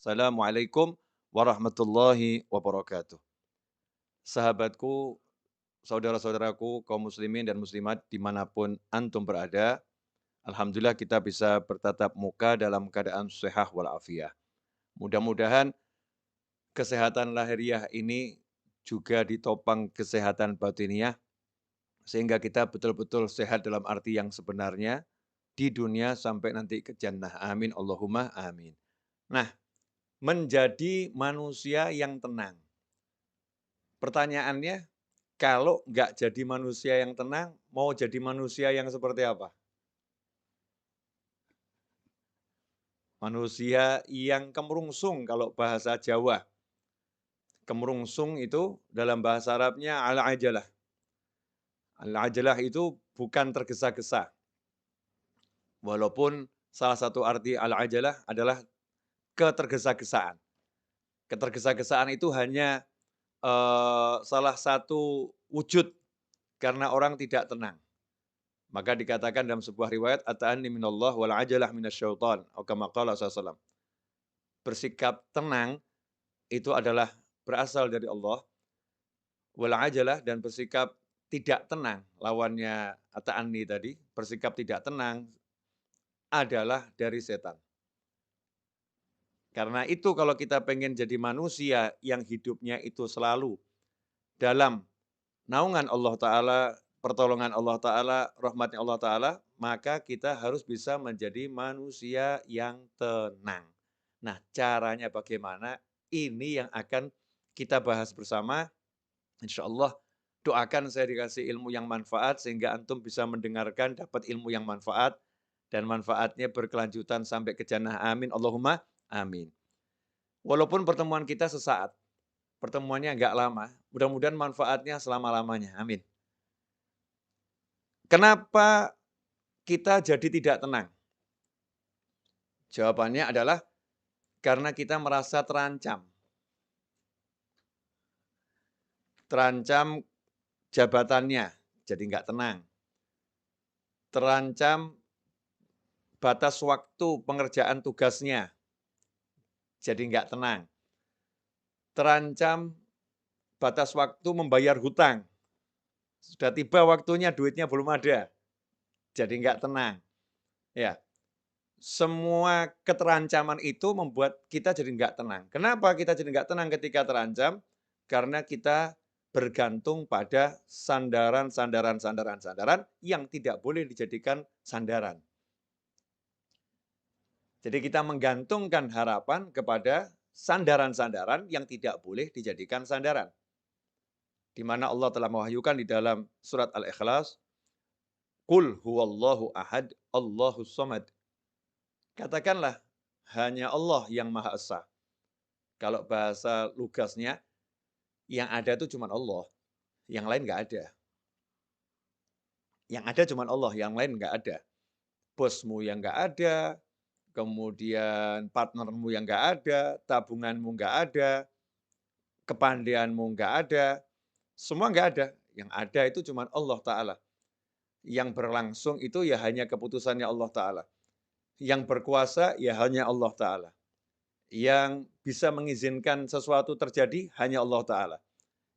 Assalamualaikum warahmatullahi wabarakatuh. Sahabatku, saudara-saudaraku, kaum muslimin dan muslimat dimanapun antum berada, alhamdulillah kita bisa bertatap muka dalam keadaan sehat walafiat. Mudah-mudahan kesehatan lahiriah ini juga ditopang kesehatan batiniah, sehingga kita betul-betul sehat dalam arti yang sebenarnya di dunia sampai nanti ke jannah. Amin, Allahumma amin. Nah, menjadi manusia yang tenang. Pertanyaannya, kalau nggak jadi manusia yang tenang, mau jadi manusia yang seperti apa? Manusia yang kemerungsung kalau bahasa Jawa. Kemerungsung itu dalam bahasa Arabnya al-ajalah. Al-ajalah itu bukan tergesa-gesa. Walaupun salah satu arti al-ajalah adalah ketergesa-gesaan. Ketergesa-gesaan itu hanya salah satu wujud karena orang tidak tenang. Maka dikatakan dalam sebuah riwayat, "Ata'anni minallah wal ajalah minasyaiton." Atau kama qala SAW. Bersikap tenang itu adalah berasal dari Allah, wal ajalah dan bersikap tidak tenang, lawannya ata'anni tadi, bersikap tidak tenang adalah dari setan. Karena itu kalau kita pengen jadi manusia yang hidupnya itu selalu dalam naungan Allah Ta'ala, pertolongan Allah Ta'ala, rahmatnya Allah Ta'ala, maka kita harus bisa menjadi manusia yang tenang. Nah, caranya bagaimana? Ini yang akan kita bahas bersama. Insya Allah, doakan saya dikasih ilmu yang manfaat, sehingga antum bisa mendengarkan, dapat ilmu yang manfaat, dan manfaatnya berkelanjutan sampai ke jannah. Amin. Allahumma amin. Walaupun pertemuan kita sesaat, pertemuannya nggak lama, mudah-mudahan manfaatnya selama-lamanya. Amin. Kenapa kita jadi tidak tenang? Jawabannya adalah karena kita merasa terancam. Terancam jabatannya, jadi nggak tenang. Terancam batas waktu pengerjaan tugasnya, jadi nggak tenang. Terancam batas waktu membayar hutang. Sudah tiba waktunya, duitnya belum ada, jadi nggak tenang. Ya, semua keterancaman itu membuat kita jadi nggak tenang. Kenapa kita jadi nggak tenang ketika terancam? Karena kita bergantung pada sandaran yang tidak boleh dijadikan sandaran. Jadi kita menggantungkan harapan kepada sandaran-sandaran yang tidak boleh dijadikan sandaran. Di mana Allah telah mewahyukan di dalam surat Al-Ikhlas, "Qul huwallahu ahad, Allahus samad." Katakanlah, hanya Allah yang Maha Esa. Kalau bahasa lugasnya, yang ada itu cuma Allah, yang lain nggak ada. Yang ada cuma Allah, yang lain nggak ada. Bosmu yang nggak ada, kemudian partnermu yang nggak ada, tabunganmu nggak ada, kepandaianmu nggak ada, semua nggak ada. Yang ada itu cuma Allah Ta'ala. Yang berlangsung itu ya hanya keputusannya Allah Ta'ala. Yang berkuasa ya hanya Allah Ta'ala. Yang bisa mengizinkan sesuatu terjadi hanya Allah Ta'ala.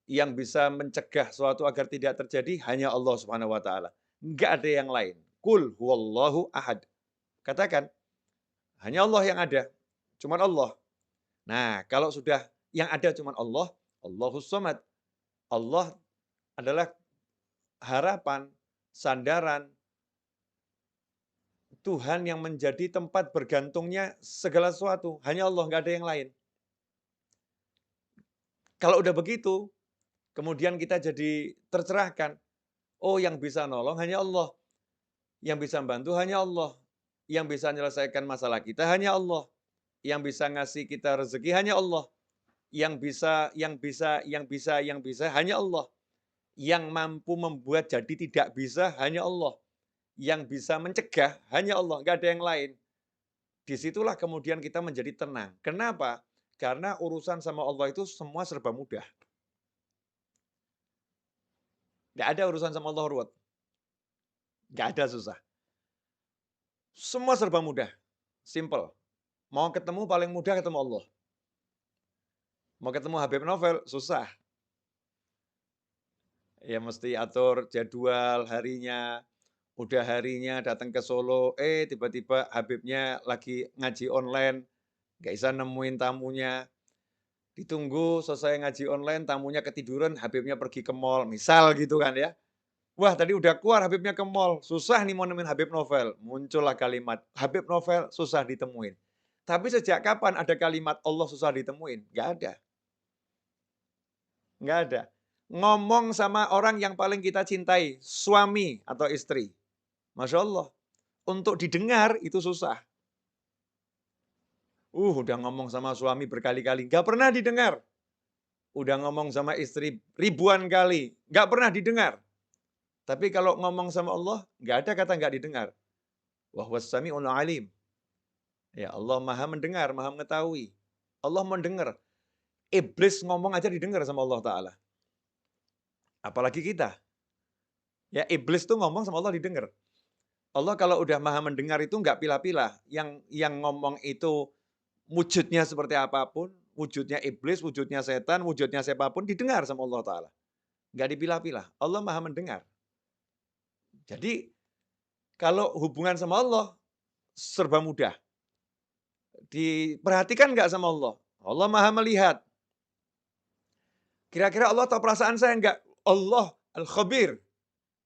Yang bisa mencegah sesuatu agar tidak terjadi hanya Allah Subhanahu wa taala. Enggak ada yang lain. Qul huwallahu ahad. Katakan, hanya Allah yang ada. Cuman Allah. Nah, kalau sudah yang ada cuman Allah, Allahus samad. Allah adalah harapan, sandaran, Tuhan yang menjadi tempat bergantungnya segala sesuatu. Hanya Allah, nggak ada yang lain. Kalau udah begitu, kemudian kita jadi tercerahkan. Oh, yang bisa nolong hanya Allah. Yang bisa bantu hanya Allah. Yang bisa menyelesaikan masalah kita hanya Allah. Yang bisa ngasih kita rezeki hanya Allah. Yang bisa hanya Allah. Yang mampu membuat jadi tidak bisa hanya Allah. Yang bisa mencegah hanya Allah, nggak ada yang lain. Disitulah kemudian kita menjadi tenang. Kenapa? Karena urusan sama Allah itu semua serba mudah. Nggak ada urusan sama Allah ruwet. Nggak ada susah. Semua serba mudah. Simple. Mau ketemu paling mudah ketemu Allah. Mau ketemu Habib Novel, susah. Ya mesti atur jadwal harinya, udah harinya datang ke Solo, tiba-tiba Habibnya lagi ngaji online, nggak bisa nemuin tamunya. Ditunggu selesai ngaji online, tamunya ketiduran, Habibnya pergi ke mall, misal gitu kan ya. Wah tadi udah keluar Habibnya ke mall, susah nih mau nemuin Habib Novel. Muncullah kalimat, Habib Novel susah ditemuin. Tapi sejak kapan ada kalimat Allah susah ditemuin? Nggak ada, nggak ada. Ngomong sama orang yang paling kita cintai, suami atau istri. Masya Allah, untuk didengar itu susah. Udah ngomong sama suami berkali-kali, nggak pernah didengar. Udah ngomong sama istri ribuan kali, nggak pernah didengar. Tapi kalau ngomong sama Allah, nggak ada kata nggak didengar. Wa huwas sami'ul alim. Ya Allah maha mendengar, maha mengetahui. Allah mendengar. Iblis ngomong aja didengar sama Allah Ta'ala. Apalagi kita. Ya iblis tuh ngomong sama Allah didengar. Allah kalau udah maha mendengar itu nggak pilah-pilah. Yang ngomong itu wujudnya seperti apapun, wujudnya iblis, wujudnya setan, wujudnya siapapun, didengar sama Allah Ta'ala. Nggak dipilah-pilah. Allah maha mendengar. Jadi kalau hubungan sama Allah serba mudah. Diperhatikan nggak sama Allah? Allah maha melihat. Kira-kira Allah tahu perasaan saya nggak? Allah Al-Khabir.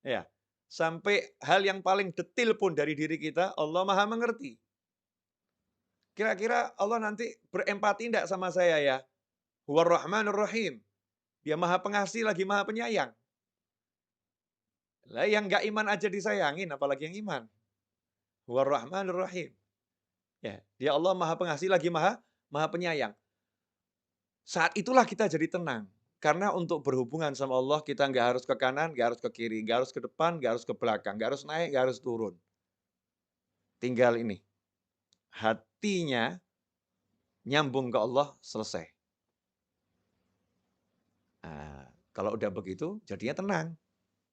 Ya. Sampai hal yang paling detil pun dari diri kita, Allah maha mengerti. Kira-kira Allah nanti berempati enggak sama saya ya? Huwar Rahmanur Rahim. Dia maha pengasih lagi maha penyayang. Lah yang nggak iman aja disayangin, apalagi yang iman. Huwar Rahmanur Rahim. Ya, dia Allah maha pengasih lagi maha penyayang. Saat itulah kita jadi tenang. Karena untuk berhubungan sama Allah, kita nggak harus ke kanan, nggak harus ke kiri, nggak harus ke depan, nggak harus ke belakang, nggak harus naik, nggak harus turun. Tinggal ini, hatinya nyambung ke Allah, selesai. Nah, kalau udah begitu, jadinya tenang.